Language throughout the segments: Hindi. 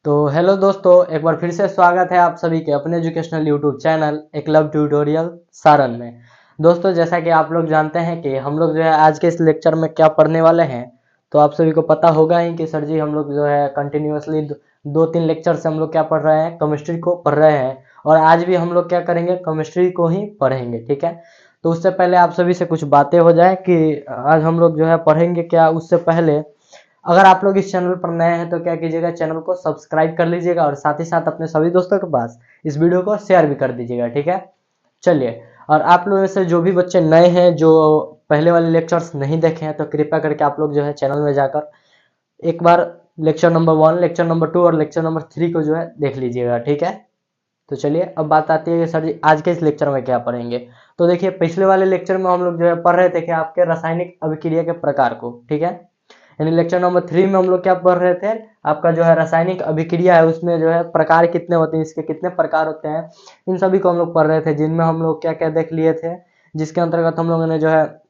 तो हेलो दोस्तों, एक बार फिर से स्वागत है आप सभी के अपने educational YouTube channel Eklavya tutorial Saran में। दोस्तों, जैसा कि आप लोग जानते हैं कि हम लोग जो है आज के इस लेक्चर में क्या पढ़ने वाले हैं, तो आप सभी को पता होगा ही कि सर जी हम लोग जो है कंटिन्यूअसली दो तीन लेक्चर से हम लोग क्या पढ़ रहे हैं, केमिस्ट्री को पढ़ रहे हैं। और आज भी हम लोग क्या करेंगे, केमिस्ट्री को ही पढ़ेंगे। ठीक है, तो उससे पहले आप सभी से कुछ बातें हो जाए कि आज हम लोग जो है पढ़ेंगे क्या। उससे पहले अगर आप लोग इस चैनल पर नए हैं तो क्या कीजिएगा, चैनल को सब्सक्राइब कर लीजिएगा और साथ ही साथ अपने सभी दोस्तों के पास इस वीडियो को शेयर भी कर दीजिएगा। ठीक है, चलिए। और आप लोगों में से जो भी बच्चे नए हैं, जो पहले वाले लेक्चर्स नहीं देखे हैं, तो कृपया करके आप लोग जो है चैनल में जाकर एक बार लेक्चर नंबर 1, लेक्चर नंबर 2 और लेक्चर नंबर 3 को जो है देख लीजिएगा। ठीक है, तो चलिए अब बात आती है कि सर जी आज के इस लेक्चर में क्या पढ़ेंगे। तो देखिए, पिछले वाले लेक्चर में हम लोग जो है पढ़ रहे थे कि आपके रासायनिक अभिक्रिया के प्रकार को। ठीक है, यानी लेक्चर नंबर 3 में हम लोग क्या पढ़ रहे थे, आपका जो है रासायनिक अभिक्रिया है, उसमें जो है प्रकार कितने होते हैं, इसके कितने प्रकार होते हैं, इन सभी को हम लोग पढ़ रहे थे। जिनमें हम लोग क्या क्या देख लिए थे, जिसके अंतर्गत हम लोगों ने जो है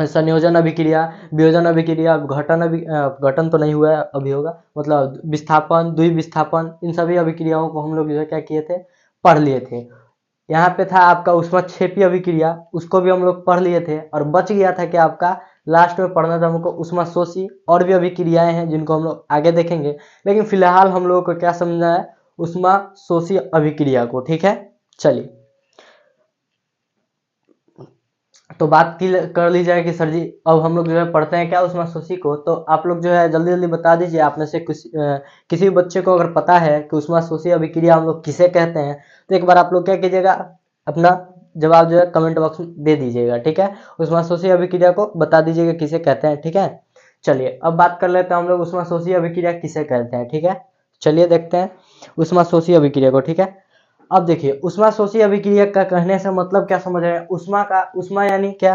संयोजन अभिक्रिया, वियोजन अभिक्रिया, घटन तो नहीं हुआ है, अभी होगा, मतलब विस्थापन, द्विविस्थापन, इन सभी अभिक्रियाओं को हम लोग जो है क्या किए थे, पढ़ लिए थे। यहाँ पे था आपका ऊष्माक्षेपी अभिक्रिया, उसको भी हम लोग पढ़ लिए थे। और बच गया था कि आपका लास्ट में पढ़ना था हमको ऊष्माशोषी और भी अभिक्रियाएं हैं जिनको हम लोग आगे देखेंगे, लेकिन फिलहाल हम लोगों को क्या समझना है, ऊष्माशोषी अभिक्रिया को। ठीक है, चलिए तो बात की कर ली जाए कि सर जी अब हम लोग जो है पढ़ते हैं क्या ऊष्माशोषी को। तो आप लोग जो है जल्दी जल्दी बता दीजिए, आप में से किसी भी बच्चे को अगर पता है कि ऊष्माशोषी अभिक्रिया हम लोग किसे कहते हैं, तो एक बार आप लोग क्या कीजिएगा, अपना जवाब जो है कमेंट बॉक्स में दे दीजिएगा। ठीक है, ऊष्माशोषी अभिक्रिया को बता दीजिएगा किसे कहते हैं। ठीक है, चलिए अब बात कर लेते हैं हम लोग ऊष्माशोषी अभिक्रिया किसे कहते हैं। ठीक है, चलिए देखते हैं ऊष्माशोषी अभिक्रिया को। ठीक है, अब देखिए ऊष्माशोषी अभिक्रिया का कहने से मतलब क्या समझ रहे हैं, ऊष्मा यानी क्या,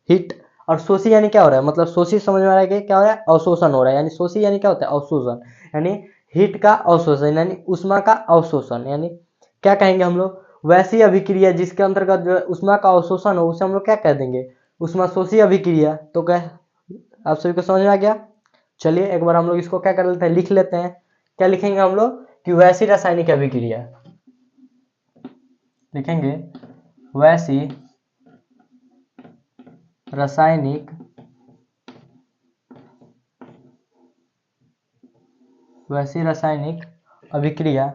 हीट, और शोषी यानी क्या हो रहा है, मतलब शोषी समझ में आ रहा है कि क्या हो रहा है, अवशोषण हो रहा है। यानी शोषी यानी क्या होता है, अवशोषण, यानी हीट का अवशोषण, यानी ऊष्मा का अवशोषण। यानी क्या कहेंगे हम लोग, वैसी अभिक्रिया जिसके अंतर्गत जो है ऊष्मा का अवशोषण हो, उसे हम लोग क्या कह देंगे, ऊष्माशोषी अभिक्रिया। तो क्या आप सभी को समझ में आ गया। चलिए एक बार हम लोग इसको क्या कर लेते हैं, लिख लेते हैं। क्या लिखेंगे हम लोग कि वैसी रासायनिक अभिक्रिया, लिखेंगे वैसी रासायनिक अभिक्रिया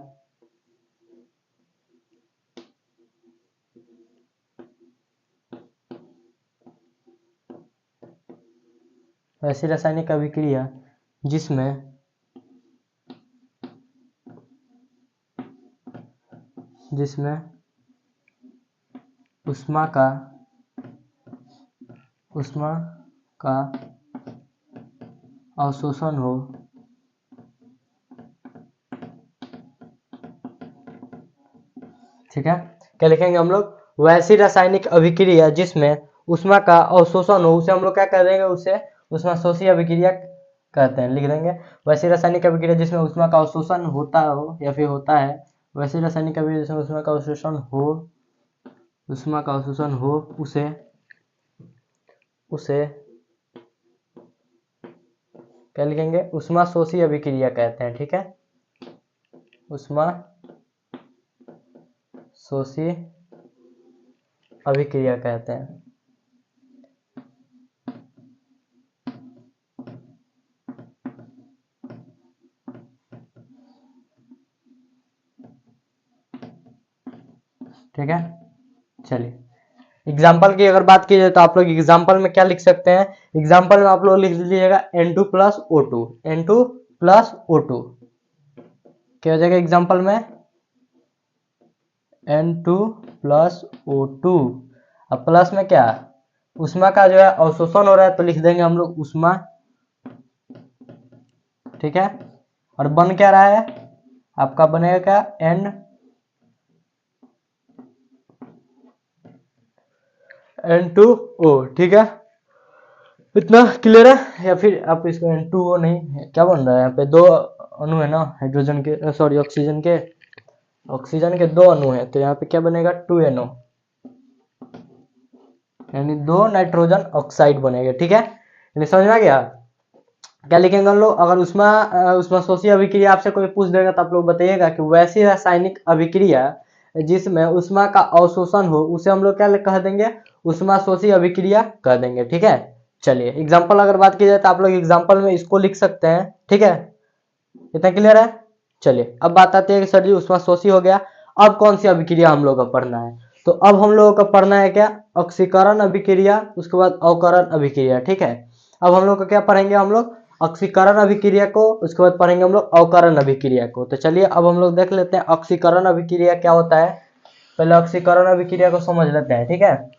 वैसी रासायनिक अभिक्रिया जिसमें ऊष्मा का अवशोषण हो, ठीक है। क्या लिखेंगे हम लोग, वैसी रासायनिक अभिक्रिया जिसमें ऊष्मा का अवशोषण हो, उसे हम लोग क्या कह देंगे, उसे ऊष्माशोषी अभिक्रिया कहते हैं। लिख देंगे वैसी रासायनिक अभिक्रिया जिसमें ऊष्मा का अवशोषण होता हो या फिर होता है, वैसी रासायनिक अभिक्रिया जिसमें ऊष्मा का अवशोषण हो, उसे क्या लिखेंगे, ऊष्माशोषी अभिक्रिया कहते हैं। ठीक है, ऊष्माशोषी अभिक्रिया कहते हैं। ठीक है, चलिए एग्जाम्पल की अगर बात की जाए तो आप लोग एग्जाम्पल में क्या लिख सकते हैं, एग्जाम्पल में आप लोग लिख लीजिएगा N2+O2, N2+O2 क्या हो जाएगा एग्जाम्पल में, N2+O2। अब प्लस में क्या, ऊष्मा का जो है अवशोषण हो रहा है, तो लिख देंगे हम लोग ऊष्मा। ठीक है, और बन क्या रहा है, आपका बनेगा क्या, N2O। ठीक है, इतना क्लियर है, या फिर आप इसको N2O नहीं, क्या बन रहा है, यहाँ पे दो अणु है ना हाइड्रोजन के, सॉरी ऑक्सीजन के दो अणु है, तो यहाँ पे क्या बनेगा 2NO, यानी दो नाइट्रोजन ऑक्साइड बनेगा। ठीक है, यानी समझ में आ गया। क्या लिखेंगे हम लोग? अगर उष्माशोषी अभिक्रिया आपसे कोई पूछ देगा तो आप लोग बताइएगा कि वैसी रासायनिक अभिक्रिया जिसमें उष्मा का अवशोषण हो उसे हम लोग क्या कह देंगे? उष्माशोषी अभिक्रिया कह देंगे। ठीक है, चलिए एग्जाम्पल अगर बात की जाए तो आप लोग एग्जाम्पल में इसको लिख सकते हैं। ठीक है, इतना क्लियर है? चलिए अब बात आती है कि सर जी उष्माशोषी हो गया, अब कौन सी अभिक्रिया हम लोग को पढ़ना है? तो अब हम लोगों को पढ़ना है क्या? ऑक्सीकरण अभिक्रिया, उसके बाद अवकरण अभिक्रिया। ठीक है, अब हम लोग को क्या पढ़ेंगे? हम लोग ऑक्सीकरण अभिक्रिया को, उसके बाद पढ़ेंगे हम लोग अवकरण अभिक्रिया को। तो चलिए अब हम लोग देख लेते हैं ऑक्सीकरण अभिक्रिया क्या होता है। पहले ऑक्सीकरण अभिक्रिया को समझ लेते हैं। ठीक है,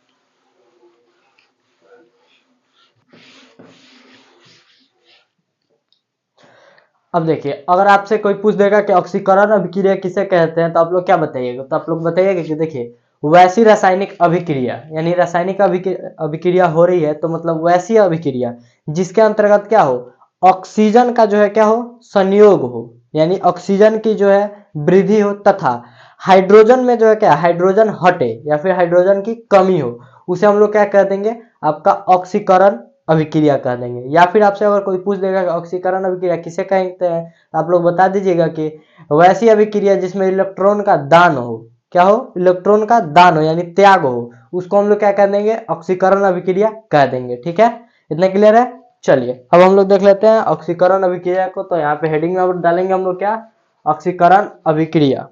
अब देखिए अगर आपसे कोई पूछ देगा कि ऑक्सीकरण अभिक्रिया किसे कहते हैं तो आप लोग क्या बताइएगा? तो आप लोग बताइएगा कि देखिए वैसी रासायनिक अभिक्रिया, यानी रासायनिक अभिक्रिया हो रही है तो मतलब वैसी अभिक्रिया जिसके अंतर्गत क्या हो? ऑक्सीजन का जो है क्या हो? संयोग हो, यानी ऑक्सीजन की जो है वृद्धि हो तथा हाइड्रोजन में जो है क्या? हाइड्रोजन हटे या फिर हाइड्रोजन की कमी हो, उसे हम लोग क्या कह देंगे? आपका ऑक्सीकरण अभिक्रिया कह देंगे। या फिर आपसे अगर कोई पूछ देगा कि ऑक्सीकरण अभिक्रिया किसे कहते हैं तो आप लोग बता दीजिएगा कि वैसी अभिक्रिया जिसमें इलेक्ट्रॉन का दान हो। क्या हो? इलेक्ट्रॉन का दान हो यानी त्याग हो, उसको हम लोग क्या कह देंगे? ऑक्सीकरण अभिक्रिया कह देंगे। ठीक है, इतना क्लियर है? चलिए अब हम लोग देख लेते हैं ऑक्सीकरण अभिक्रिया को। तो यहाँ पे हेडिंग में डालेंगे हम लोग क्या? ऑक्सीकरण अभिक्रिया।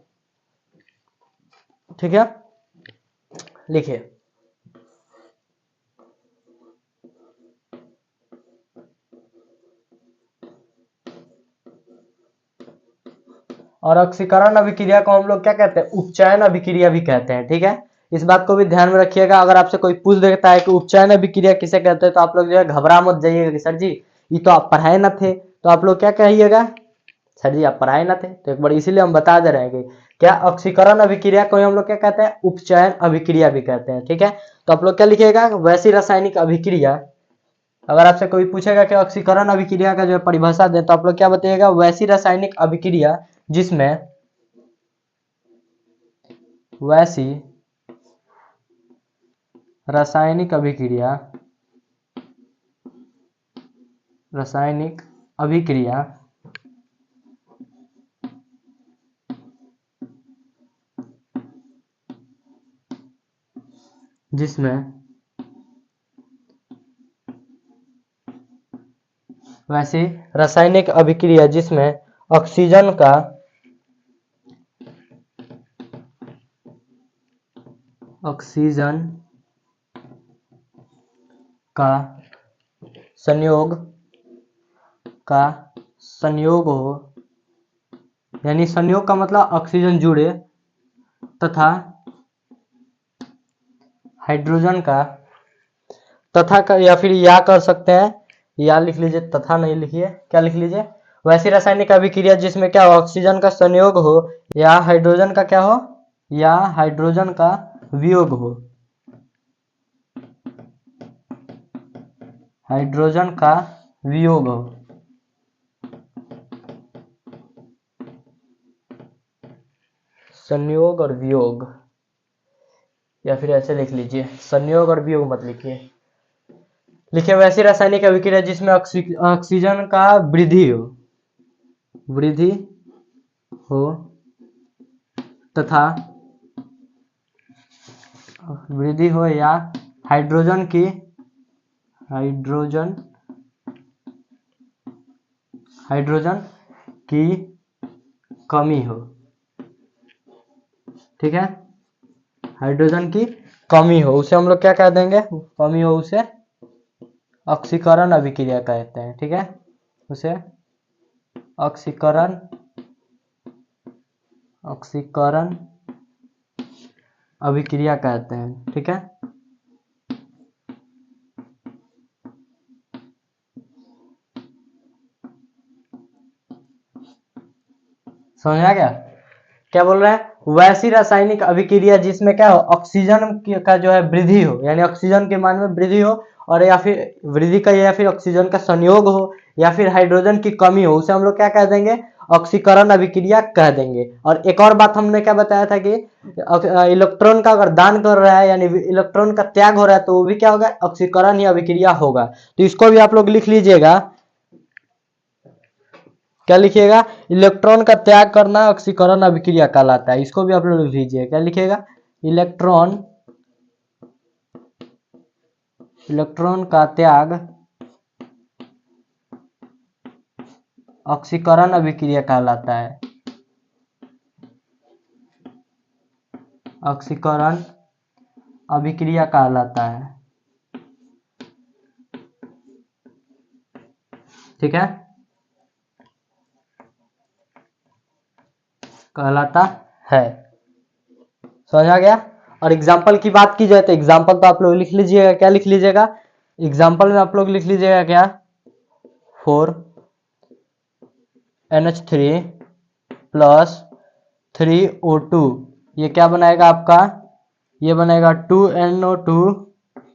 ठीक है, लिखिए और ऑक्सीकरण अभिक्रिया को हम लोग क्या कहते हैं? उपचयन अभिक्रिया भी कहते हैं। ठीक है, इस बात को भी ध्यान में रखिएगा। अगर आपसे कोई पूछ देता है कि उपचयन अभिक्रिया किसे कहते हैं तो आप लोग जो है घबरा मत जाइएगा कि सर जी ये तो आप पढ़ाए ना थे। तो आप लोग क्या कहिएगा? सर जी आप पढ़ाए ना थे। तो एक बार इसीलिए हम बता दे रहे हैं कि क्या ऑक्सीकरण अभिक्रिया को हम लोग क्या कहते हैं? उपचयन अभिक्रिया भी कहते हैं। ठीक है, तो आप लोग क्या लिखिएगा? वैसी रासायनिक अभिक्रिया। अगर आपसे कोई पूछेगा कि ऑक्सीकरण अभिक्रिया का जो है परिभाषा दें तो आप लोग क्या बताइएगा? वैसी रासायनिक अभिक्रिया जिसमें वैसी रासायनिक अभिक्रिया जिसमें वैसी रासायनिक अभिक्रिया जिसमें ऑक्सीजन का संयोग हो, यानी संयोग का मतलब ऑक्सीजन जुड़े तथा हाइड्रोजन का या फिर या कर सकते हैं, या लिख लीजिए, तथा नहीं लिखिए, क्या लिख लीजिए? वैसी रासायनिक अभिक्रिया जिसमें क्या ऑक्सीजन का संयोग हो या हाइड्रोजन का क्या हो? या हाइड्रोजन का वियोग हो। हाइड्रोजन का वियोग हो। संयोग और वियोग, या फिर ऐसे लिख लीजिए, संयोग और वियोग मत लिखिए। लिखिए वैसी रासायनिक अभिक्रिया जिसमें ऑक्सीजन का वृद्धि हो तथा या हाइड्रोजन की कमी हो। ठीक है, हाइड्रोजन की कमी हो उसे हम लोग क्या कह देंगे? कमी हो उसे ऑक्सीकरण अभिक्रिया कहते हैं। ठीक है, उसे ऑक्सीकरण अभिक्रिया कहते हैं। ठीक है, समझ आ गया? क्या बोल रहे हैं? वैसी रासायनिक अभिक्रिया जिसमें क्या हो? ऑक्सीजन का जो है वृद्धि हो, यानी ऑक्सीजन के मान में वृद्धि हो, और या फिर वृद्धि का या फिर ऑक्सीजन का संयोग हो या फिर हाइड्रोजन की कमी हो, उसे हम लोग क्या कह देंगे? ऑक्सीकरण अभिक्रिया कह देंगे। और एक और बात हमने क्या बताया था कि इलेक्ट्रॉन का अगर दान कर रहा है यानी इलेक्ट्रॉन का त्याग हो रहा है तो वो भी क्या होगा? ऑक्सीकरण ही अभिक्रिया होगा। तो इसको भी आप लोग लिख लीजिएगा क्या लिखिएगा, इलेक्ट्रॉन का त्याग करना ऑक्सीकरण अभिक्रिया कहलाता है। इसको भी आप लोग लिख लीजिए, क्या लिखिएगा, इलेक्ट्रॉन का त्याग ऑक्सीकरण अभिक्रिया कहलाता है। ऑक्सीकरण अभिक्रिया कहलाता है, ठीक है, कहलाता है। समझ आ गया। और एग्जाम्पल की बात की जाए तो एग्जाम्पल तो आप लोग लिख लीजिएगा, क्या लिख लीजिएगा, एग्जाम्पल में आप लोग लिख लीजिएगा क्या, 4NH3 प्लस 3O2, ये क्या बनाएगा आपका, ये बनेगा 2NO2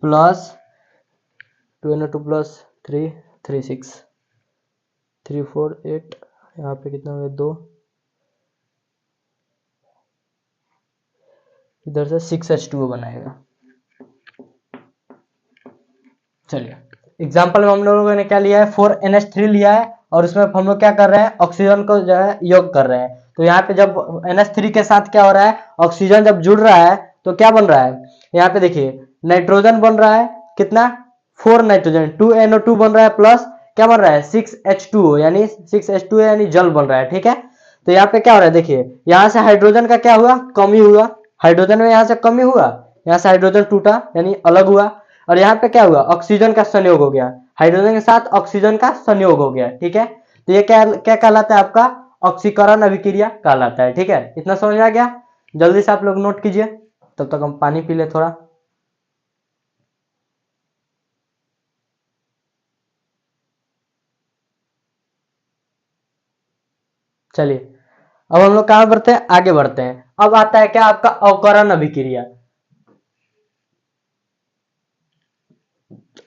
प्लस 3 3 6 3 4 8, यहाँ पे कितना हुआ 2, इधर से 6H2O बनाएगा। चलिए एग्जाम्पल में हम लोगों ने क्या लिया है, 4NH3 लिया है और उसमें हम लोग क्या कर रहे हैं, ऑक्सीजन को जो है योग कर रहे हैं। तो यहाँ पे जब NH3 के साथ क्या हो रहा है, ऑक्सीजन जब जुड़ रहा है तो क्या बन रहा है, यहाँ पे देखिए नाइट्रोजन बन रहा है, कितना 4 नाइट्रोजन, 2NO2 बन रहा है प्लस क्या बन रहा है 6H2O, यानी 6H2O यानी जल बन रहा है, ठीक है। तो यहाँ पे क्या हो रहा है, देखिए यहाँ से हाइड्रोजन का क्या हुआ, कमी हुआ, हाइड्रोजन में यहाँ से कमी हुआ, यहाँ से हाइड्रोजन टूटा यानी अलग हुआ, और यहाँ पे क्या हुआ, ऑक्सीजन का संयोग हो गया, हाइड्रोजन के साथ ऑक्सीजन का संयोग हो गया, ठीक है। तो ये क्या क्या कहलाता है आपका, ऑक्सीकरण अभिक्रिया कहलाता है, ठीक है। इतना समझ आ गया, जल्दी से आप लोग नोट कीजिए, तब तक हम पानी पी ले थोड़ा। चलिए अब हम लोग कहां बढ़ते हैं, आगे बढ़ते हैं। अब आता है क्या आपका अवकरण अभिक्रिया।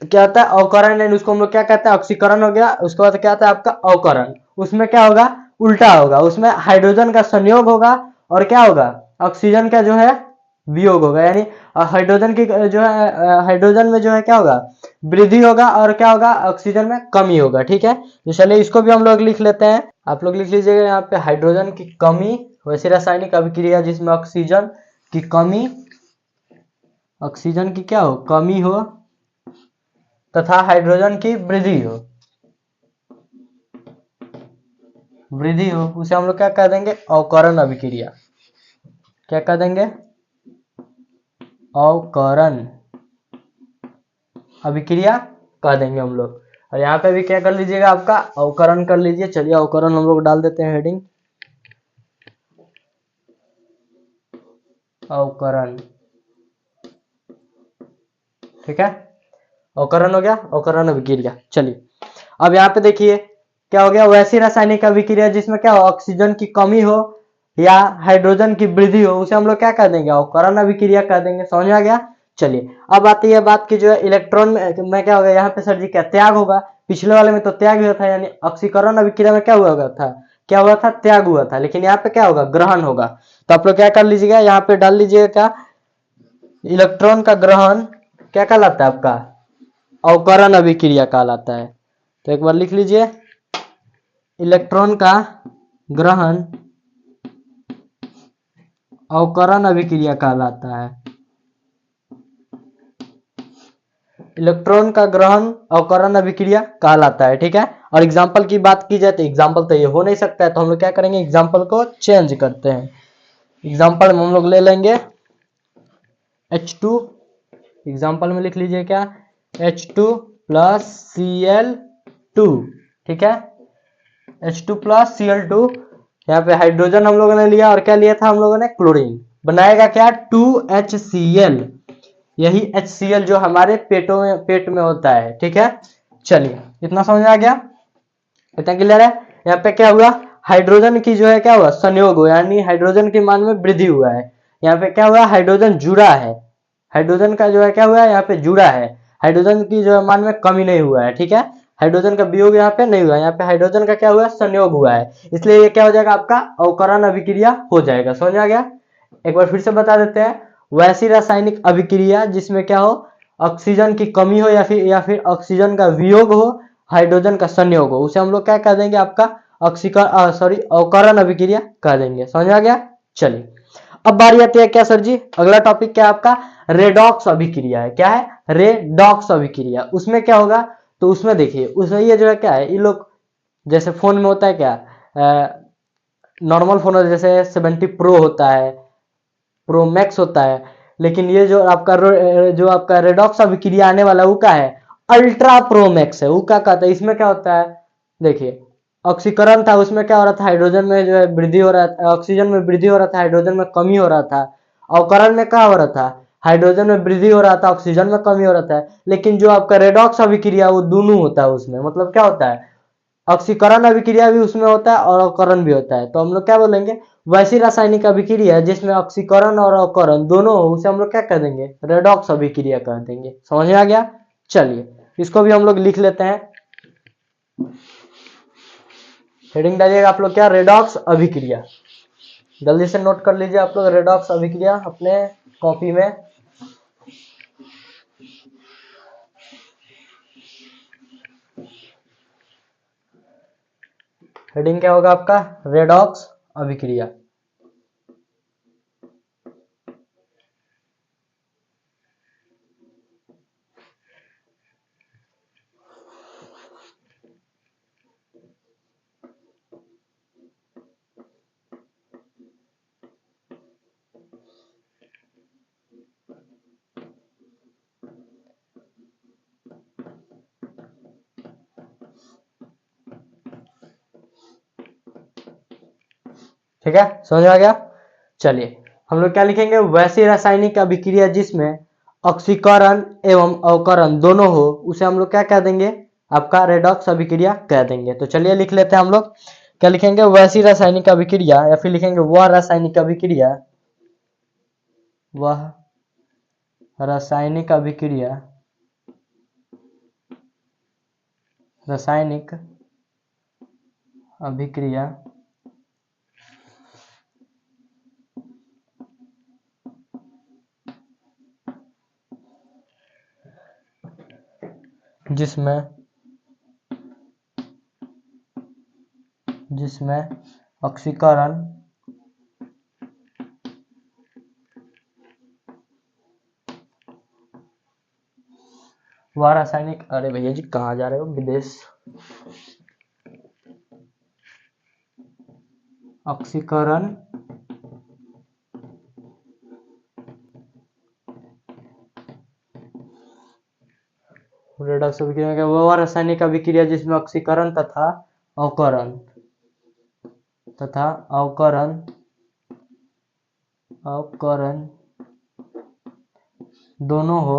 क्या होता है अवकरण, एंड उसको हम लोग क्या कहते हैं, ऑक्सीकरण हो गया, उसके बाद क्या आता है आपका अवकरण। उसमें क्या होगा, उल्टा होगा, उसमें हाइड्रोजन का संयोग होगा और क्या होगा, ऑक्सीजन का जो है वियोग होगा, यानी हाइड्रोजन की जो है, हाइड्रोजन में जो है क्या होगा, वृद्धि होगा और क्या होगा, ऑक्सीजन में कमी होगा, ठीक है। तो चलिए इसको भी हम लोग लिख लेते हैं, आप लोग लिख लीजिएगा यहाँ पे, हाइड्रोजन की कमी वैसी रासायनिक अभिक्रिया जिसमें ऑक्सीजन की कमी, ऑक्सीजन की क्या हो, कमी हो तथा हाइड्रोजन की वृद्धि हो, उसे हम लोग क्या कह देंगे, अवकरण अभिक्रिया। क्या कह देंगे, अवकरण अभिक्रिया कह देंगे हम लोग। और यहाँ पे भी क्या कर लीजिएगा, आपका अवकरण कर लीजिए। चलिए अवकरण हम लोग डाल देते हैं हेडिंग, अवकरण, ठीक है, अवकरण हो गया, अवकरण अभिक्रिया। चलिए अब यहाँ पे देखिए क्या हो गया, वैसी रासायनिक अभिक्रिया जिसमें क्या हो, ऑक्सीजन की कमी हो या हाइड्रोजन की वृद्धि हो, उसे हम लोग क्या कर देंगे, अवकरण अभिक्रिया कर देंगे। समझ आ गया। चलिए अब आती है बात की जो है इलेक्ट्रॉन में क्या होगा, यहाँ पे सर जी क्या त्याग होगा, पिछले वाले में तो त्याग हुआ था, यानी ऑक्सीकरण अभिक्रिया में क्या हुआ था, क्या हुआ था, त्याग हुआ था, लेकिन यहाँ पे क्या होगा, ग्रहण होगा। तो आप लोग क्या कर लीजिएगा, यहाँ पे डाल लीजिएगा क्या, इलेक्ट्रॉन का ग्रहण क्या कहलाता है आपका, अवकरण अभिक्रिया कहलाता है। तो एक बार लिख लीजिए, इलेक्ट्रॉन का ग्रहण अवकरण अभिक्रिया कहलाता है। इलेक्ट्रॉन का ग्रहण अवकरण अभिक्रिया कहलाता है, ठीक है। और एग्जाम्पल की बात की जाए तो एग्जाम्पल तो ये हो नहीं सकता है, तो हम लोग क्या करेंगे, एग्जाम्पल को चेंज करते हैं। एग्जाम्पल में हम लोग ले लेंगे H2, एग्जाम्पल में लिख लीजिए क्या, H2 प्लस Cl2, ठीक है, H2 प्लस Cl2। यहाँ पे हाइड्रोजन हम लोगों ने लिया और क्या लिया था हम लोगों ने, क्लोरीन, बनाएगा क्या 2HCl, यही HCl जो हमारे पेट में होता है, ठीक है। चलिए इतना समझ आ गया, इतना क्लियर है। यहाँ पे क्या हुआ, हाइड्रोजन की जो है क्या हुआ, संयोग हुआ, यानी हाइड्रोजन के मान में वृद्धि हुआ है। यहाँ पे क्या हुआ, हाइड्रोजन जुड़ा है, हाइड्रोजन का जो है क्या हुआ है, यहाँ पे जुड़ा है, हाइड्रोजन की जो है मान में कमी नहीं हुआ है, ठीक है। हाइड्रोजन का वियोग यहाँ पे नहीं हुआ, यहाँ पे हाइड्रोजन का क्या हुआ, संयोग हुआ है, इसलिए ये क्या हो जाएगा, आपका अवकरण अभिक्रिया हो जाएगा। समझ आ गया। एक बार फिर से बता देते हैं, वैसी रासायनिक अभिक्रिया जिसमें क्या हो, ऑक्सीजन की कमी हो या फिर ऑक्सीजन का वियोग हो, हाइड्रोजन का संयोग हो, उसे हम लोग क्या कह देंगे, आपका अवकरण अभिक्रिया कह देंगे। समझ में आ गया। चलिए अब बारी आती है क्या सर जी, अगला टॉपिक क्या है आपका, रेडॉक्स अभिक्रिया है। क्या है, रेडॉक्स अभिक्रिया। उसमें क्या होगा, तो उसमें देखिए, उसमें ये जो है क्या है, ये लोग जैसे फोन में होता है क्या, नॉर्मल फोन जैसे 70 प्रो होता है, प्रो मैक्स होता है, लेकिन ये जो आपका रेडॉक्स अभिक्रिया आने वाला है वो क्या है, अल्ट्रा प्रो मैक्स है। वो क्या कहता है, इसमें क्या होता है, देखिए ऑक्सीकरण था, उसमें क्या हो रहा था, हाइड्रोजन में जो है वृद्धि हो रहा था, ऑक्सीजन में वृद्धि हो रहा था, हाइड्रोजन में कमी हो रहा था। अवकरण में क्या हो रहा था, हाइड्रोजन में वृद्धि हो रहा था, ऑक्सीजन में कमी हो रहा था। लेकिन जो आपका रेडॉक्स अभिक्रिया वो दोनों होता है उसमें, मतलब क्या होता है, ऑक्सीकरण अभिक्रिया भी उसमें होता है और अवकरण भी होता है। तो हम लोग क्या बोलेंगे, वैसी रासायनिक अभिक्रिया है जिसमें ऑक्सीकरण और अवकरण दोनों हो, उसे हम लोग क्या कह देंगे, रेडॉक्स अभिक्रिया कह देंगे। समझ में आ गया। चलिए इसको भी हम लोग लिख लेते हैं, हेडिंग डालिएगा आप लोग क्या, रेडॉक्स अभिक्रिया। जल्दी से नोट कर लीजिए आप लोग रेडॉक्स अभिक्रिया अपने कॉपी में। हेडिंग क्या होगा आपका, रेडॉक्स अभिक्रिया। ठीक है, समझ आ गया। चलिए हम लोग क्या लिखेंगे, वैसी रासायनिक अभिक्रिया जिसमें ऑक्सीकरण एवं अवकरण दोनों हो, उसे हम लोग क्या कह देंगे, आपका रेडॉक्स अभिक्रिया कह देंगे। तो चलिए लिख लेते हैं हम लोग, क्या लिखेंगे, वैसी रासायनिक अभिक्रिया, या फिर लिखेंगे वह रासायनिक अभिक्रिया, वह रासायनिक अभिक्रिया, रासायनिक अभिक्रिया जिसमें ऑक्सीकरण वह रासायनिक, अरे भैया जी कहाँ जा रहे हो विदेश, ऑक्सीकरण रेडॉक्स अभिक्रिया का वह रासायनिक अभिक्रिया जिसमें ऑक्सीकरण तथा अवकरण दोनों हो,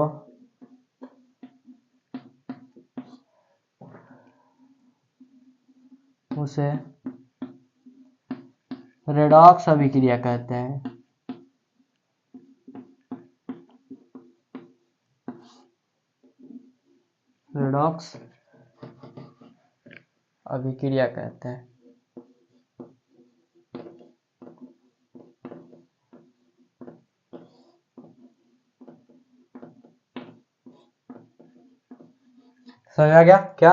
उसे रेडॉक्स अभिक्रिया कहते हैं। रेडॉक्स अभिक्रिया कहते हैं। समझ आ गया क्या,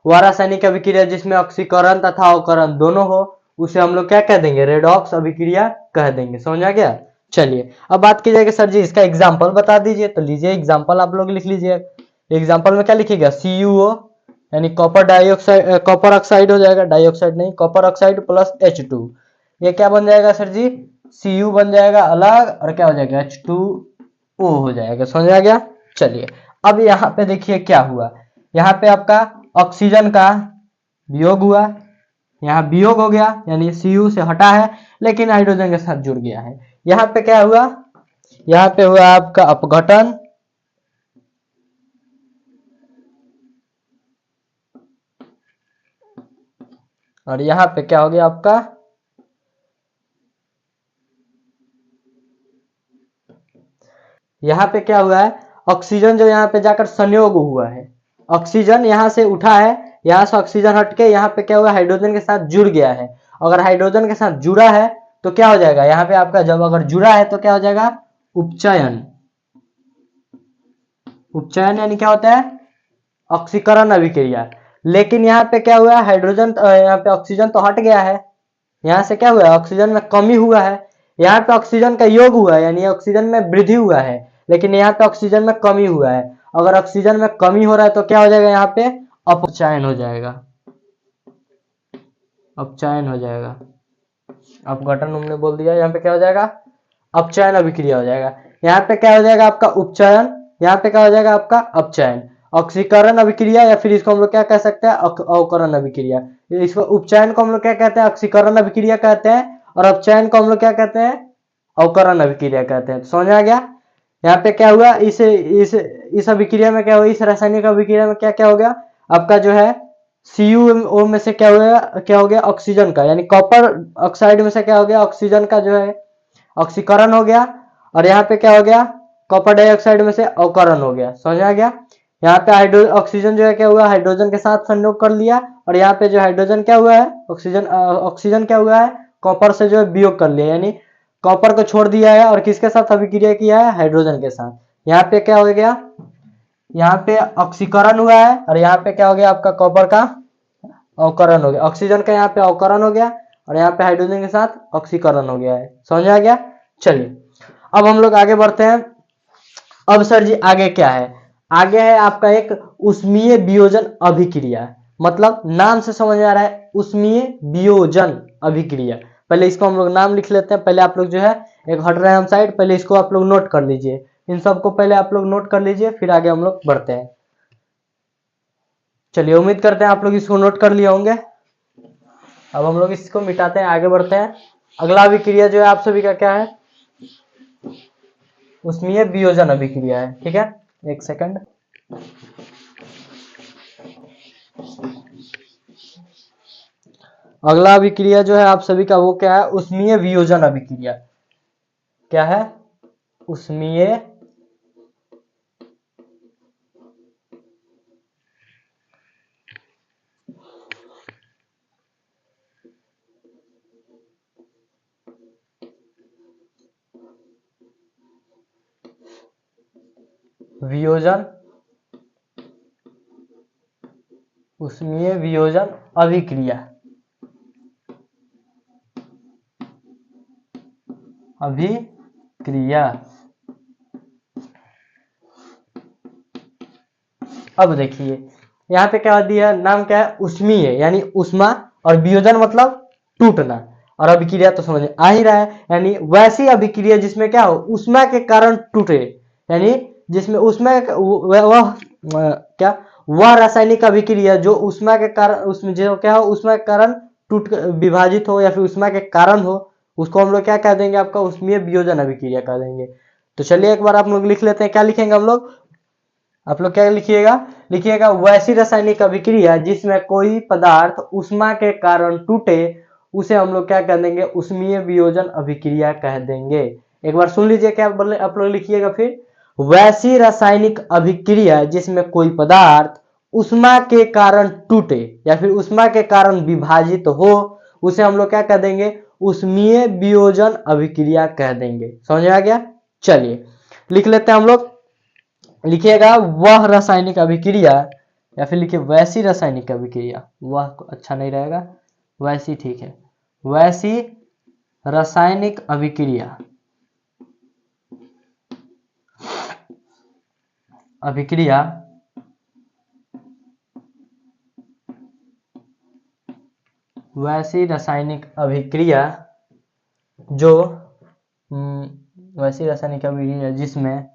वह रासायनिक अभिक्रिया जिसमें ऑक्सीकरण तथा अवकरण दोनों हो, उसे हम लोग क्या कह देंगे, रेडॉक्स अभिक्रिया कह देंगे। समझ आ गया। चलिए अब बात की जाएगी सर जी इसका एग्जाम्पल बता दीजिए, तो लीजिए एग्जाम्पल आप लोग लिख लीजिए। एग्जाम्पल में क्या लिखिएगा, CuO यानी कॉपर डाइऑक्साइड, कॉपर ऑक्साइड हो जाएगा, डाइऑक्साइड नहीं, कॉपर ऑक्साइड प्लस H2, ये क्या बन जाएगा सर जी, Cu बन जाएगा अलग, और क्या हो जाएगा, H2O हो जाएगा। समझ आ गया। चलिए अब यहाँ पे देखिए क्या हुआ, यहाँ पे आपका ऑक्सीजन का वियोग हुआ, यहाँ वियोग हो गया यानी Cu से हटा है, लेकिन हाइड्रोजन के साथ जुड़ गया है। यहाँ पे क्या हुआ, यहाँ पे हुआ आपका अपघटन, और यहाँ पे क्या हो गया आपका, यहाँ पे क्या हुआ है, ऑक्सीजन जो यहाँ पे जाकर संयोग हुआ है, ऑक्सीजन यहाँ से उठा है, यहाँ से ऑक्सीजन हटके यहाँ पे क्या हुआ, हाइड्रोजन के साथ जुड़ गया है। अगर हाइड्रोजन के साथ जुड़ा है तो क्या हो जाएगा, यहाँ पे आपका जब अगर जुड़ा है तो क्या हो जाएगा, उपचयन। उपचयन यानी क्या होता है, ऑक्सीकरण अभिक्रिया। लेकिन यहाँ पे क्या हुआ है, हाइड्रोजन यहाँ पे ऑक्सीजन तो हट गया है, यहाँ से क्या हुआ है, ऑक्सीजन में कमी हुआ है। यहाँ पे ऑक्सीजन का योग हुआ है, यानी ऑक्सीजन में वृद्धि हुआ है, लेकिन यहाँ पे ऑक्सीजन में कमी हुआ है। अगर ऑक्सीजन में कमी हो रहा है तो क्या हो जाएगा, यहाँ पे अपचयन हो जाएगा, अपचयन हो जाएगा। अपघटन हमने बोल दिया, यहाँ पे क्या हो जाएगा, अपचयन अभिक्रिया हो जाएगा। यहाँ पे क्या हो जाएगा आपका उपचयन, यहाँ पे क्या हो जाएगा आपका अपचयन। ऑक्सीकरण अभिक्रिया, या फिर इसको हम लोग क्या कह सकते हैं, अवकरण अभिक्रिया। इसको उपचयन को हम लोग क्या कहते हैं, ऑक्सीकरण अभिक्रिया कहते हैं, और अपचयन को हम लोग क्या कहते हैं, अवकरण अभिक्रिया कहते हैं। समझ आ गया। यहाँ पे क्या हुआ, इस अभिक्रिया में क्या हुआ, इस रासायनिक अभिक्रिया में क्या क्या हो गया आपका जो है, CuO में से क्या हो गया ऑक्सीजन का, यानी कॉपर ऑक्साइड में से क्या हो गया, ऑक्सीजन का जो है ऑक्सीकरण हो गया, और यहाँ पे क्या हो गया, कॉपर डाइऑक्साइड में से अवकरण हो गया। समझ आ गया। यहाँ पे ऑक्सीजन जो है क्या हुआ, हाइड्रोजन के साथ संयोग कर लिया, और यहाँ पे जो हाइड्रोजन क्या हुआ है, ऑक्सीजन क्या हुआ है, कॉपर से जो है वियोग कर लिया, यानी कॉपर को छोड़ दिया है, और किसके साथ अभिक्रिया किया है, हाइड्रोजन के साथ। यहाँ पे क्या हो गया, यहाँ पे ऑक्सीकरण हुआ है, और यहाँ पे क्या हो गया आपका, कॉपर का अवकरण हो गया, ऑक्सीजन का यहाँ पे अवकरण हो गया, और यहाँ पे हाइड्रोजन के साथ ऑक्सीकरण हो गया है। समझ आ गया। चलिए अब हम लोग आगे बढ़ते हैं। अब सर जी आगे क्या है, आगे है आपका एक उष्मीय वियोजन अभिक्रिया, मतलब नाम से समझ आ रहा है, उष्मीय वियोजन अभिक्रिया। पहले इसको हम लोग नाम लिख लेते हैं, पहले आप लोग जो है एक हट रहे हैं हम साइड, पहले इसको आप लोग नोट कर लीजिए, इन सबको पहले आप लोग नोट कर लीजिए, फिर आगे हम लोग बढ़ते हैं। चलिए उम्मीद करते हैं आप लोग इसको नोट कर लिए होंगे। अब हम लोग इसको मिटाते हैं, आगे बढ़ते हैं। अगला अभिक्रिया जो है आप सभी का क्या है, उष्मीय वियोजन अभिक्रिया है। ठीक है, एक सेकंड। अगला अभिक्रिया जो है आप सभी का वो क्या है, उष्मीय वियोजन अभिक्रिया। क्या है, उष्मीय वियोजन, उष्मीय वियोजन अभिक्रिया, अभिक्रिया। अब देखिए यहाँ पे क्या दिया, नाम क्या है, उष्मीय यानी उष्मा, और वियोजन मतलब टूटना, और अभिक्रिया तो समझ आ ही रहा है, यानी वैसी अभिक्रिया जिसमें क्या हो, उष्मा के कारण टूटे, यानी जिसमें उष्मा वह क्या, वह रासायनिक अभिक्रिया जो उष्मा के कारण, उसमें जो क्या हो, उष्मा के कारण टूट विभाजित हो, या फिर उष्मा के कारण हो, उसको हम लोग क्या कह देंगे, आपका उष्मीय वियोजन अभिक्रिया कह देंगे। तो चलिए एक बार आप लोग लिख लेते हैं, क्या लिखेंगे हम लोग, आप लोग क्या लिखिएगा, लिखिएगा वैसी रासायनिक अभिक्रिया जिसमें कोई पदार्थ उष्मा के कारण टूटे, उसे हम लोग क्या कह देंगे, उष्मीय वियोजन अभिक्रिया कह देंगे। एक बार सुन लीजिए क्या बोले, आप लोग लिखिएगा फिर, वैसी रासायनिक अभिक्रिया जिसमें कोई पदार्थ उष्मा के कारण टूटे या फिर उष्मा के कारण विभाजित हो, उसे हम लोग क्या कह देंगे, उष्मीय वियोजन अभिक्रिया कह देंगे। समझ में आ गया। चलिए लिख लेते हैं हम लोग, लिखिएगा वह रासायनिक अभिक्रिया, या फिर लिखिए वैसी रासायनिक अभिक्रिया, वह अच्छा नहीं रहेगा, वैसी ठीक है, वैसी रासायनिक अभिक्रिया, अभिक्रिया वैसी रासायनिक अभिक्रिया जो वैसी रासायनिक अभिक्रिया जिसमें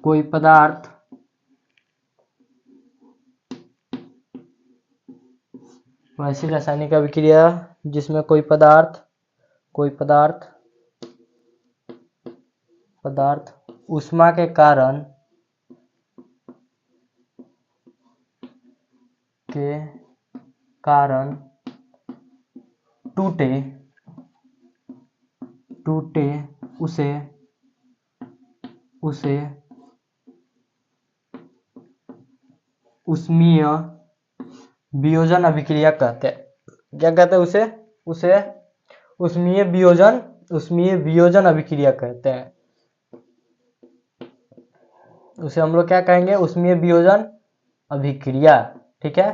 कोई पदार्थ वैसी रासायनिक अभिक्रिया जिसमें कोई पदार्थ उष्मा के कारण टूटे उसे उष्मीय वियोजन अभिक्रिया कहते हैं। क्या कहते हैं उसे उष्मीय वियोजन अभिक्रिया कहते हैं। उसे हम लोग क्या कहेंगे, उष्मीय वियोजन अभिक्रिया। ठीक है,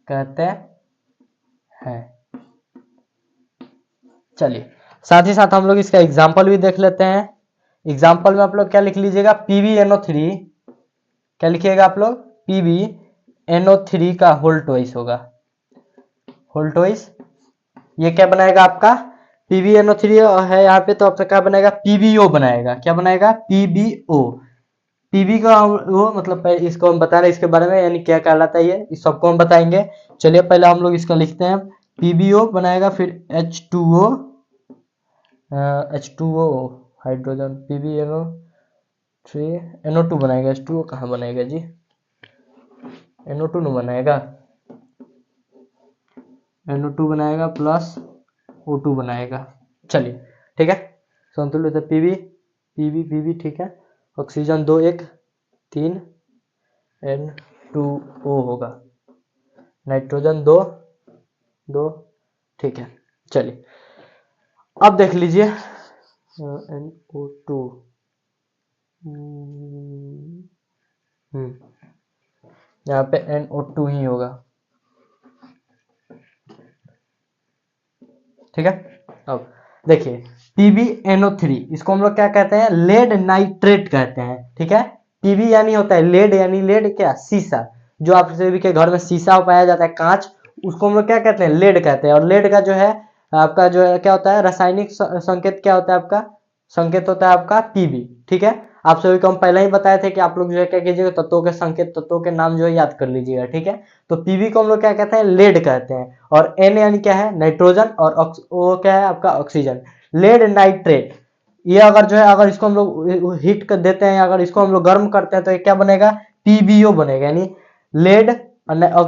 कहते हैं। चलिए, साथ ही साथ हम लोग इसका एग्जाम्पल भी देख लेते हैं। एग्जाम्पल में आप लोग क्या लिख लीजिएगा, PbNO3, क्या लिखिएगा आप लोग, PbNO3 का होल ट्वाइस होगा, होल ट्वाइस। ये क्या बनाएगा आपका, PbNO3 है यहाँ पे, तो आपका क्या बनाएगा, PbO बनाएगा। क्या बनाएगा, PbO। पीबी का वो मतलब इसको हम बता रहे हैं इसके बारे में, यानी क्या कहलाता है ये, इस सबको हम बताएंगे। चलिए पहले हम लोग इसका लिखते हैं, PbO बनाएगा, फिर H2O, H2O hydrogen, PbNO3, NO2 बनाएगा, H2O कहाँ बनेगा जी, NO2 नहीं बनाएगा, NO2 बनाएगा प्लस O2 बनाएगा। चलिए ठीक है, संतुलित है पीबी, ठीक है, ऑक्सीजन 2 1 3 N2O होगा, नाइट्रोजन 2 2, ठीक है। चलिए अब देख लीजिए, NO2, यहाँ पे NO2 ही होगा। ठीक है, अब देखिए PbNO3, इसको हम लोग क्या कहते हैं, लेड नाइट्रेट कहते हैं। ठीक है, Pb यानी होता है लेड, यानी लेड क्या, शीशा, जो आप सभी के घर में शीशा पाया जाता है, कांच, उसको हम लोग क्या कहते हैं, लेड कहते हैं। और लेड का जो है आपका जो है क्या होता है, रासायनिक संकेत क्या होता है आपका, संकेत होता है आपका Pb। ठीक है, आप सभी को हम पहले ही बताए थे कि आप लोग जो है क्या कीजिएगा, तत्वों के संकेत, तत्वों के नाम जो है याद कर लीजिएगा। ठीक है, तो Pb को हम लोग क्या कहते हैं, लेड कहते हैं, और N यानी क्या है, नाइट्रोजन, और O क्या है आपका, ऑक्सीजन, लेड नाइट्रेट। ये अगर जो है, अगर इसको हम लोग हीट कर देते हैं, अगर इसको हम लोग गर्म करते हैं, तो ये क्या बनेगा, PbO बनेगा, यानी लेड।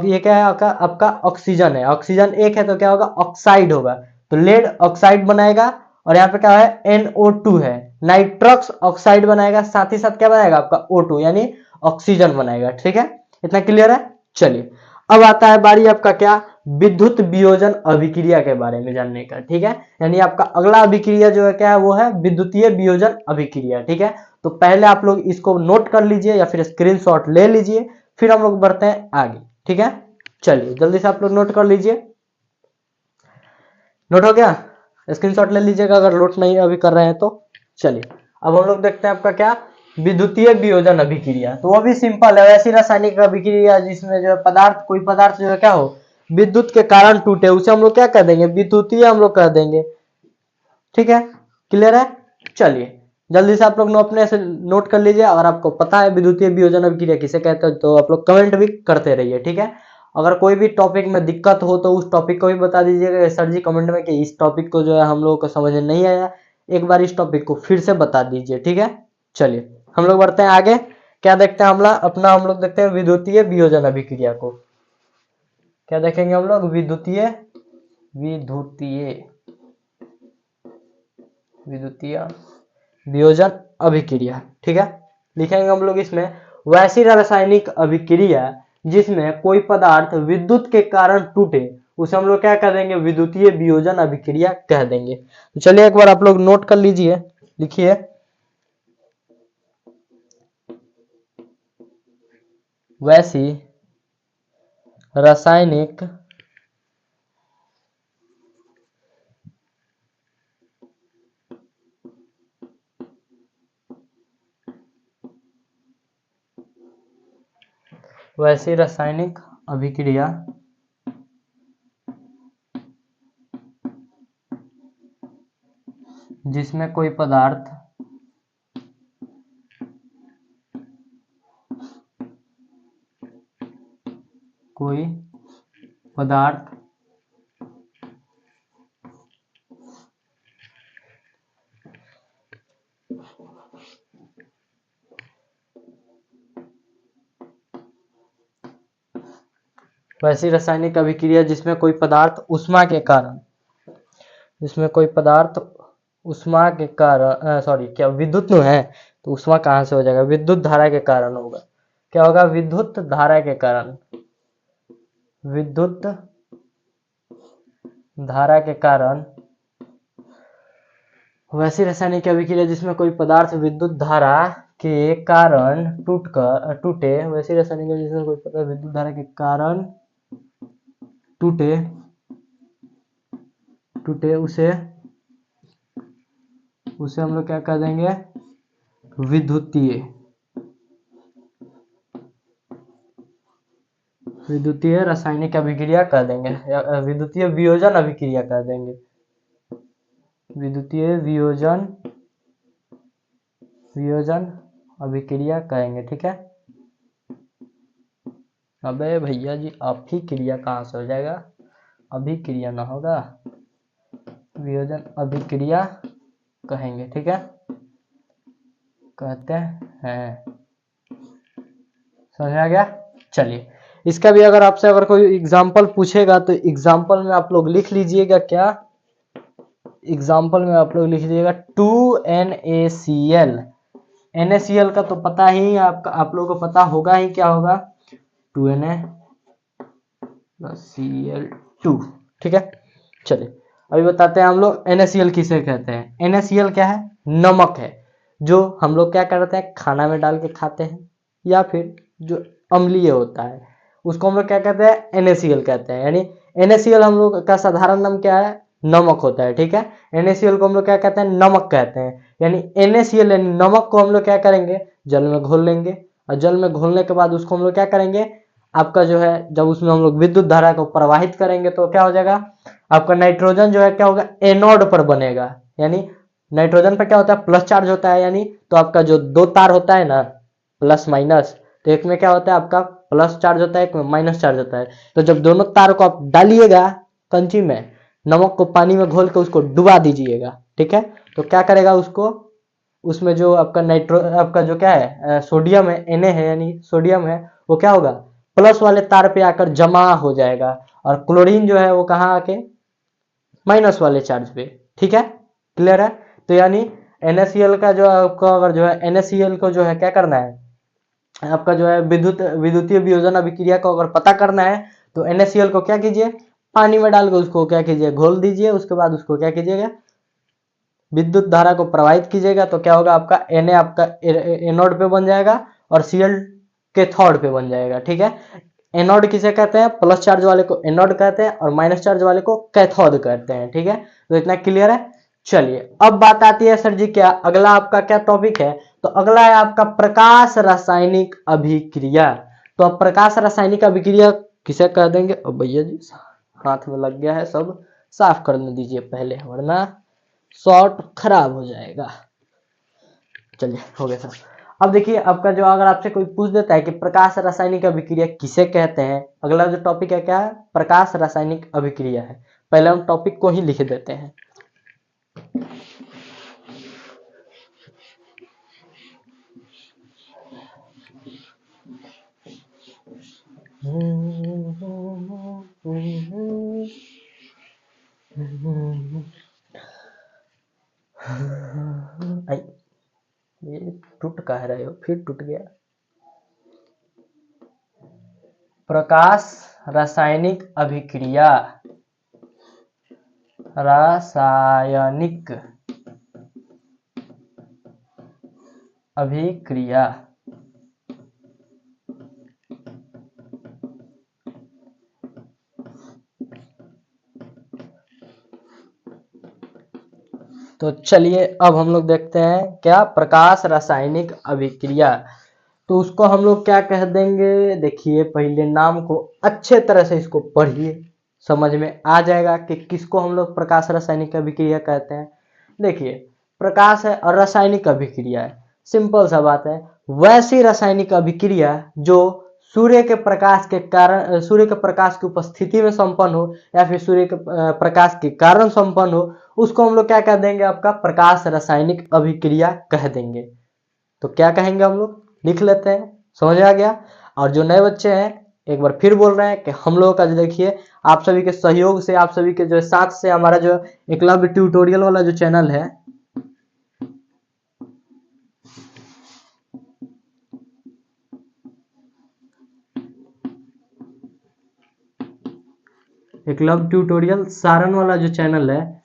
ये क्या है आपका ऑक्सीजन है, ऑक्सीजन एक है तो क्या होगा, ऑक्साइड होगा, तो लेड ऑक्साइड बनाएगा। और यहाँ पे क्या है, NO2 है, नाइट्रक्स ऑक्साइड बनाएगा, साथ ही साथ क्या बनाएगा आपका O2, यानी ऑक्सीजन बनाएगा। ठीक है, इतना क्लियर है। चलिए अब आता है बारी आपका क्या, विद्युत वियोजन अभिक्रिया के बारे में जानने का। ठीक है, यानी आपका अगला अभिक्रिया जो है क्या है, वो है विद्युतीय वियोजन अभिक्रिया। ठीक है, तो पहले आप लोग इसको नोट कर लीजिए या फिर स्क्रीनशॉट ले लीजिए, फिर हम लोग बढ़ते हैं आगे। ठीक है, चलिए जल्दी से आप लोग नोट कर लीजिए, नोट हो गया, स्क्रीनशॉट ले लीजिएगा अगर नोट नहीं अभी कर रहे हैं तो। चलिए अब हम लोग देखते हैं आपका क्या, विद्युतीय वियोजन अभिक्रिया। तो वो भी सिंपल है, ऐसी रासायनिक अभिक्रिया जिसमें जो है पदार्थ, कोई पदार्थ जो है क्या हो, विद्युत के कारण टूटे, उसे हम लोग क्या कह देंगे, विद्युतीय हम लोग कह देंगे। ठीक है, क्लियर है। चलिए जल्दी से आप लोग अपने से नोट कर लीजिए, अगर आपको पता है विद्युतीय वियोजन अभिक्रिया किसे कहते हैं तो आप लोग कमेंट भी करते रहिए। ठीक है, अगर कोई भी टॉपिक में दिक्कत हो तो उस टॉपिक को भी बता दीजिएगा सर जी कमेंट में कि इस टॉपिक को जो है हम लोगों को समझ में नहीं आया, एक बार इस टॉपिक को फिर से बता दीजिए। ठीक है, चलिए हम लोग बढ़ते हैं आगे, क्या देखते हैं हम लोग देखते हैं विद्युतीय वियोजन अभिक्रिया को। क्या देखेंगे हम लोग, विद्युतीय विद्युतीय वियोजन अभिक्रिया। ठीक है, लिखेंगे हम लोग इसमें, वैसी रासायनिक अभिक्रिया जिसमें कोई पदार्थ विद्युत के कारण टूटे, उसे हम लोग क्या कह देंगे, विद्युतीय वियोजन अभिक्रिया कह देंगे। तो चलिए एक बार आप लोग नोट कर लीजिए, लिखिए, वैसी रासायनिक अभिक्रिया जिसमें कोई पदार्थ वैसी रासायनिक अभिक्रिया जिसमें कोई पदार्थ उष्मा के कारण, सॉरी क्या विद्युत में है, तो उष्मा कहाँ से हो जाएगा, विद्युत धारा के कारण होगा। क्या होगा, विद्युत धारा के कारण, विद्युत धारा के कारण वैसी रासायनिक अभिक्रिया जिसमें कोई पदार्थ विद्युत धारा के कारण टूटे, वैसी रासायनिक अभिक्रिया जिसमें कोई पदार्थ विद्युत धारा के कारण टूटे उसे हम लोग क्या कह देंगे, विद्युतीय रासायनिक अभिक्रिया कह देंगे, या विद्युतीय वियोजन अभिक्रिया कह देंगे, विद्युतीय वियोजन अभिक्रिया कहेंगे। ठीक है। अबे भैया जी आप ही क्रिया कहाँ से हो जाएगा, अभिक्रिया ना होगा, वियोजन अभिक्रिया कहेंगे। ठीक है, कहते हैं। समझ में आ गया। चलिए, इसका भी अगर आपसे अगर कोई एग्जाम्पल पूछेगा तो एग्जाम्पल में आप लोग लिख लीजिएगा, क्या एग्जाम्पल में आप लोग लिख लीजिएगा 2NaCl। NaCl का तो पता ही आप लोगों को पता होगा ही, क्या होगा 2Na+Cl2। ठीक है। चलिए अभी बताते हैं हम लोग NaCl किसे कहते हैं। NaCl क्या है, नमक है, जो हम लोग क्या करते हैं खाना में डाल के खाते हैं, या फिर जो अम्लीय होता है उसको हम लोग क्या कहते हैं, NaCl कहते हैं। यानी NaCl हम लोग का साधारण नाम क्या है, नमक होता है। ठीक है। NaCl को हम लोग क्या कहते हैं, नमक कहते हैं। यानी NaCl यानी नमक को हम लोग क्या करेंगे, जल में घोल लेंगे, और जल में घोलने के बाद उसको हम लोग क्या करेंगे, आपका जो है जब उसमें हम लोग विद्युत धारा को प्रवाहित करेंगे तो क्या हो जाएगा, आपका नाइट्रोजन जो है क्या होगा, एनोड पर बनेगा। यानी नाइट्रोजन पर क्या होता है, प्लस चार्ज होता है। यानी तो आपका जो दो तार होता है ना, प्लस माइनस, तो एक में क्या होता है आपका प्लस चार्ज होता है, एक में माइनस चार्ज होता है। तो जब दोनों तार को आप डालिएगा कंची में, नमक को पानी में घोल के उसको डुबा दीजिएगा। ठीक है। तो क्या करेगा उसको, उसमें जो आपका आपका जो क्या है सोडियम है, Na है यानी सोडियम है, वो क्या होगा प्लस वाले तार पे आकर जमा हो जाएगा, और क्लोरीन जो है वो कहाँ आके माइनस वाले चार्ज पे। ठीक है, क्लियर है। तो यानी NaCl का जो आपका अगर जो है NaCl को जो है क्या करना है, आपका जो है विद्युतीय वियोजन अभिक्रिया को अगर पता करना है तो NaCl को क्या कीजिए, पानी में डाल के उसको क्या कीजिए, घोल दीजिए। उसके बाद उसको क्या कीजिएगा, विद्युत धारा को प्रवाहित कीजिएगा, तो क्या होगा आपका Na आपका एनोड पे बन जाएगा और Cl कैथोड पे बन जाएगा। ठीक है। एनोड किसे कहते हैं, प्लस चार्ज वाले को एनोड कहते हैं और माइनस चार्ज वाले को कैथोड कहते हैं। ठीक है, तो इतना क्लियर है। चलिए अब बात आती है सर जी क्या अगला आपका क्या टॉपिक है, तो अगला है आपका प्रकाश रासायनिक अभिक्रिया। तो अब प्रकाश रासायनिक अभिक्रिया किसे कह देंगे, अब भैया जी हाथ में लग गया है, सब साफ करने दीजिए पहले, वरना शॉर्ट खराब हो जाएगा। चलिए हो गया सर। अब देखिए आपका जो अगर आपसे कोई पूछ देता है कि प्रकाश रासायनिक अभिक्रिया किसे कहते हैं, अगला जो टॉपिक है क्या है, प्रकाश रासायनिक अभिक्रिया है। पहले हम टॉपिक को ही लिख देते हैं। ये टूट कह रहे हो, फिर टूट गया। प्रकाश रासायनिक अभिक्रिया, रासायनिक अभिक्रिया। तो चलिए अब हम लोग देखते हैं क्या प्रकाश रासायनिक अभिक्रिया, तो उसको हम लोग क्या कह देंगे। देखिए पहले नाम को अच्छे तरह से इसको पढ़िए, समझ में आ जाएगा कि किसको हम लोग प्रकाश रासायनिक अभिक्रिया कहते हैं। देखिए प्रकाश है और रासायनिक अभिक्रिया है, सिंपल सा बात है। वैसी रासायनिक अभिक्रिया जो सूर्य के प्रकाश के कारण, सूर्य के प्रकाश की उपस्थिति में संपन्न हो या फिर सूर्य के प्रकाश के कारण संपन्न हो, उसको हम लोग क्या कह देंगे, आपका प्रकाश रासायनिक अभिक्रिया कह देंगे। तो क्या कहेंगे हम लोग, लिख लेते हैं, समझ आ गया। और जो नए बच्चे हैं एक बार फिर बोल रहे हैं कि हम लोगों का जो देखिए आप सभी के सहयोग से, आप सभी के जो साथ से हमारा जो एकलव्य ट्यूटोरियल वाला जो चैनल है, एकलव्य ट्यूटोरियल सारण वाला जो चैनल है,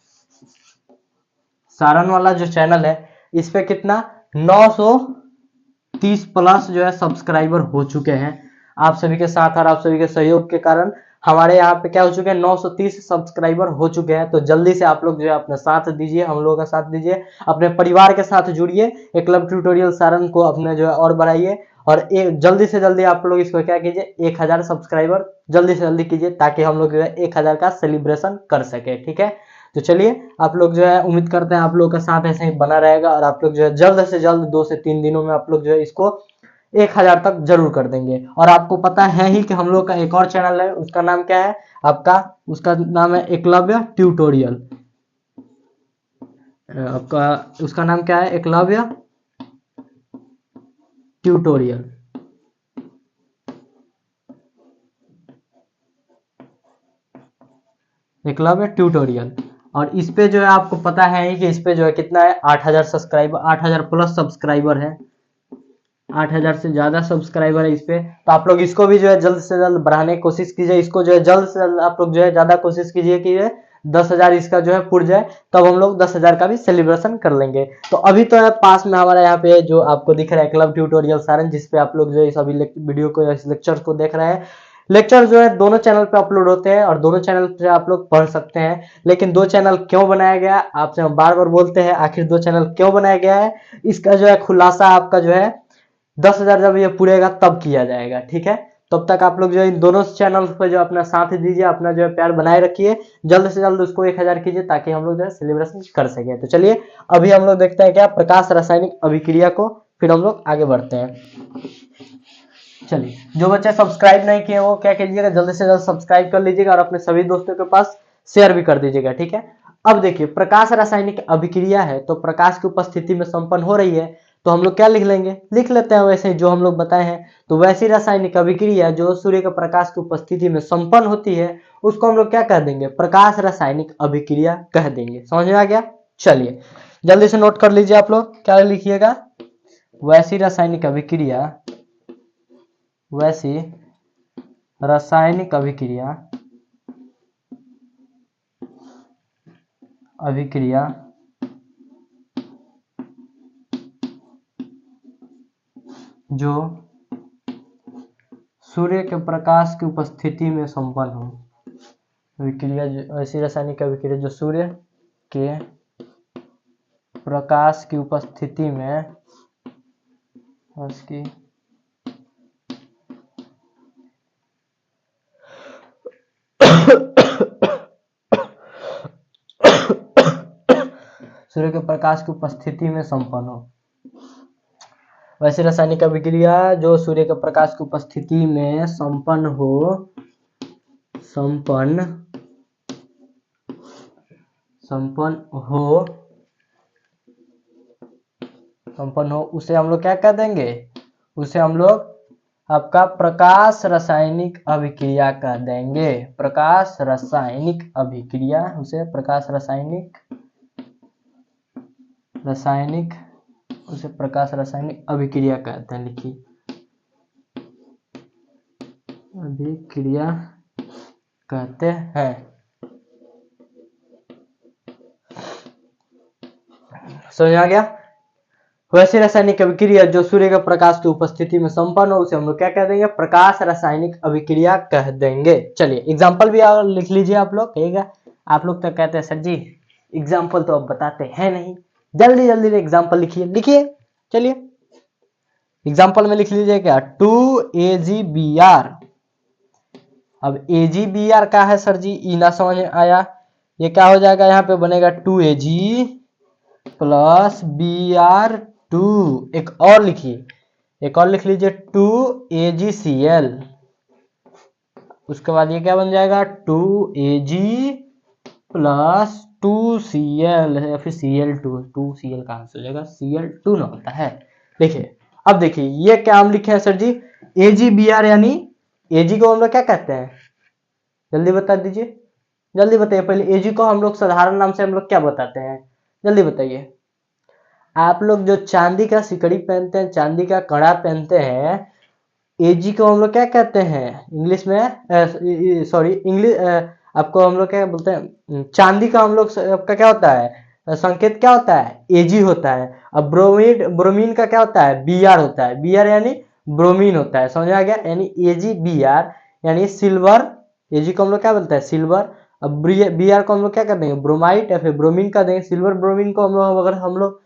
सारन वाला जो चैनल है इस पे कितना 930 प्लस जो है सब्सक्राइबर हो चुके हैं आप सभी के साथ और आप सभी के सहयोग के कारण हमारे यहाँ पे क्या हो चुके हैं 930 सब्सक्राइबर हो चुके हैं। तो जल्दी से आप लोग जो है अपना साथ दीजिए, हम लोगों का साथ दीजिए, अपने परिवार के साथ जुड़िए, एकलव्य ट्यूटोरियल सारन को अपने जो है और बढ़ाइए और एक जल्दी से जल्दी आप लोग इसको क्या कीजिए 1000 सब्सक्राइबर जल्दी से जल्दी कीजिए ताकि हम लोग जो है 1000 का सेलिब्रेशन कर सके। ठीक है, तो चलिए आप लोग जो है उम्मीद करते हैं आप लोग का साथ ऐसे ही बना रहेगा और आप लोग जो है जल्द से जल्द 2 से 3 दिनों में आप लोग जो है इसको 1000 तक जरूर कर देंगे। और आपको पता है ही कि हम लोग का एक और चैनल है, उसका नाम क्या है आपका, उसका नाम है एकलव्य ट्यूटोरियल। आपका उसका नाम क्या है, एकलव्य ट्यूटोरियल। एकलव्य ट्यूटोरियल। और इस पे जो है आपको पता है ही कि इस पे जो है कितना है 8000 सब्सक्राइबर, 8000 प्लस सब्सक्राइबर है, 8000 से ज्यादा सब्सक्राइबर है इस पे। तो आप लोग इसको भी जो है जल्द से जल्द बढ़ाने की कोशिश कीजिए, इसको जो है जल्द से जल्द आप लोग जो है ज्यादा कोशिश कीजिए कि 10,000 इसका जो है पुर जाए, तब हम लोग 10,000 का भी सेलिब्रेशन कर लेंगे। तो अभी तो है पास में हमारा यहाँ पे जो आपको दिख रहा है क्लब ट्यूटोरियल सारन, जिसपे आप लोग जो है इस अभी वीडियो को इस लेक्चर को देख रहे हैं। लेक्चर जो है दोनों चैनल पे अपलोड होते हैं और दोनों चैनल पे आप लोग पढ़ सकते हैं। लेकिन 2 चैनल क्यों बनाया गया, आपसे हम बार बार बोलते हैं आखिर 2 चैनल क्यों बनाया गया है, इसका जो है खुलासा आपका जो है 10,000 जब ये पूरेगा तब किया जाएगा। ठीक है, तब तक आप लोग जो है इन दोनों चैनल पर जो अपना साथ दीजिए, अपना जो है प्यार बनाए रखिए, जल्द से जल्द उसको 1000 कीजिए ताकि हम लोग जो है सेलिब्रेशन कर सके। तो चलिए अभी हम लोग देखते हैं क्या प्रकाश रासायनिक अभिक्रिया को, फिर हम लोग आगे बढ़ते हैं। चलिए, जो बच्चे सब्सक्राइब नहीं किए वो क्या कीजिएगा जल्दी से जल्द सब्सक्राइब कर लीजिएगा और अपने सभी दोस्तों के पास शेयर भी कर दीजिएगा। ठीक है, अब देखिए प्रकाश रासायनिक अभिक्रिया है तो प्रकाश की उपस्थिति में संपन्न हो रही है, तो हम लोग क्या लिख लेंगे, लिख लेते हैं वैसे जो हम लोग बताए हैं। तो वैसी रासायनिक अभिक्रिया जो सूर्य के प्रकाश की उपस्थिति में संपन्न होती है उसको हम लोग क्या कह देंगे, प्रकाश रासायनिक अभिक्रिया कह देंगे। समझ में आ गया? चलिए जल्दी से नोट कर लीजिए आप लोग, क्या लिखिएगा, वैसी रासायनिक अभिक्रिया, वैसी रासायनिक अभिक्रिया, अभिक्रिया जो सूर्य के प्रकाश की उपस्थिति में संपन्न हो, अभिक्रिया ऐसी रासायनिक अभिक्रिया जो सूर्य के प्रकाश की उपस्थिति में उसकी सूर्य के प्रकाश की उपस्थिति में संपन्न हो, वैसी रासायनिक अभिक्रिया जो सूर्य के प्रकाश की उपस्थिति में संपन्न हो, संपन्न हो उसे हम लोग क्या कह देंगे, उसे हम लोग आपका प्रकाश रासायनिक अभिक्रिया कह देंगे। प्रकाश रासायनिक अभिक्रिया, उसे प्रकाश रासायनिक उसे प्रकाश रासायनिक अभिक्रिया कहते हैं। लिखिए अभिक्रिया कहते हैं। समझ आ गया? वैसी रासायनिक अभिक्रिया जो सूर्य के प्रकाश की उपस्थिति में संपन्न हो उसे हम लोग क्या कह देंगे, प्रकाश रासायनिक अभिक्रिया कह देंगे। चलिए एग्जाम्पल भी लिख लीजिए आप लोग। ठीक है, आप लोग तो कहते हैं सर जी एग्जाम्पल तो अब बताते हैं नहीं, जल्दी जल्दी एग्जाम्पल लिखिए। लिखिए चलिए एग्जाम्पल में लिख लीजिए क्या, 2AgBr। अब AgBr का है सर जी, ई ना समझ आया, ये क्या हो जाएगा, यहाँ पे बनेगा 2Ag प्लस Br2। एक और लिखिए, एक और लिख लीजिए 2AgCl। उसके बाद ये क्या बन जाएगा 2Ag प्लस 2Cl या फिर Cl2। 2Cl कहाँ से हो जाएगा, Cl2 ना होता है। देखिए अब देखिए ये क्या हम लिखे हैं सर जी, AgBr यानी Ag को हम लोग क्या कहते हैं, जल्दी बता दीजिए, जल्दी बताइए। पहले Ag को हम लोग साधारण नाम से हम लोग क्या बताते हैं, जल्दी बताइए। आप लोग जो चांदी का सिकड़ी पहनते हैं, चांदी का कड़ा पहनते हैं, Ag को हम लोग क्या कहते हैं इंग्लिश में, सॉरी इंग्लिश आपको हम लोग क्या बोलते हैं, चांदी का हम लोग आपका क्या होता है, संकेत क्या होता है, Ag होता है। अब ब्रोमीन का क्या होता है, Br होता है। Br यानी ब्रोमीन होता है, समझ आ गया। यानी AgBr यानी सिल्वर, Ag को हम लोग क्या बोलते हैं, सिल्वर। अब Br को हम लोग क्या कर देंगे, ब्रोमाइट या फिर ब्रोमीन कर देंगे। सिल्वर ब्रोमीन को हम लोग अगर हम लोग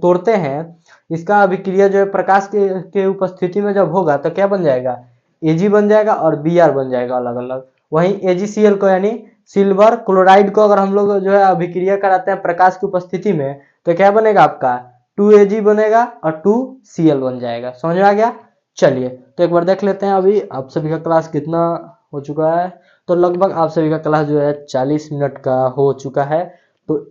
तोड़ते हैं, इसका अभिक्रिया जो है प्रकाश के उपस्थिति में जब होगा तो क्या बन जाएगा, Ag बन जाएगा और Br बन जाएगा अलग अलग। वहीं AgCl को यानी सिल्वर क्लोराइड को अगर हम लोग जो है अभिक्रिया कराते हैं प्रकाश की उपस्थिति में तो क्या बनेगा आपका, 2Ag बनेगा और 2Cl बन जाएगा। समझ में आ गया। चलिए तो एक बार देख लेते हैं अभी आप सभी का क्लास कितना हो चुका है। तो लगभग आप सभी का क्लास जो है 40 मिनट का हो चुका है। तो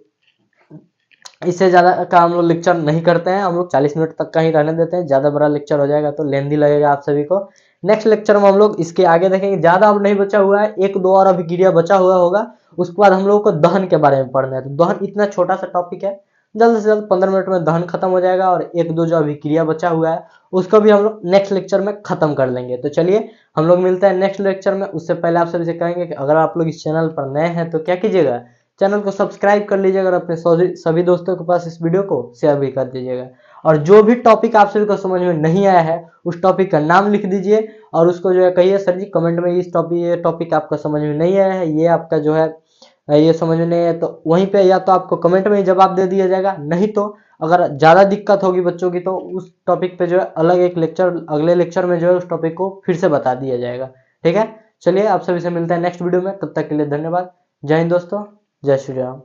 इससे ज़्यादा का हम लोग लेक्चर नहीं करते हैं, हम लोग 40 मिनट तक का ही रहने देते हैं। ज़्यादा बड़ा लेक्चर हो जाएगा तो लेंदी लगेगा आप सभी को। नेक्स्ट लेक्चर में हम लोग इसके आगे देखेंगे। ज़्यादा अब नहीं बचा हुआ है, एक दो और अभिक्रिया बचा हुआ होगा। उसके बाद हम लोग को दहन के बारे में पढ़ना है। तो दहन इतना छोटा सा टॉपिक है, जल्द से जल्द 15 मिनट में दहन खत्म हो जाएगा और एक दो जो अभिक्रिया बचा हुआ है उसको भी हम लोग नेक्स्ट लेक्चर में खत्म कर लेंगे। तो चलिए हम लोग मिलते हैं नेक्स्ट लेक्चर में। उससे पहले आप सभी से कहेंगे कि अगर आप लोग इस चैनल पर नए हैं तो क्या कीजिएगा, चैनल को सब्सक्राइब कर लीजिएगा और अपने सभी दोस्तों के पास इस वीडियो को शेयर भी कर दीजिएगा। और जो भी टॉपिक आप सभी को समझ में नहीं आया है उस टॉपिक का नाम लिख दीजिए और उसको जो है कहिए सर जी कमेंट में इस ये टॉपिक आपका समझ में नहीं आया है, ये आपका जो है ये समझ में नहीं है, तो वहीं पे या तो आपको कमेंट में ही जवाब दे दिया जाएगा। नहीं तो अगर ज़्यादा दिक्कत होगी बच्चों की तो उस टॉपिक पे जो है अलग एक लेक्चर, अगले लेक्चर में जो है उस टॉपिक को फिर से बता दिया जाएगा। ठीक है, चलिए आप सभी से मिलते हैं नेक्स्ट वीडियो में। तब तक के लिए धन्यवाद। जय हिंद दोस्तों, जय श्री राम।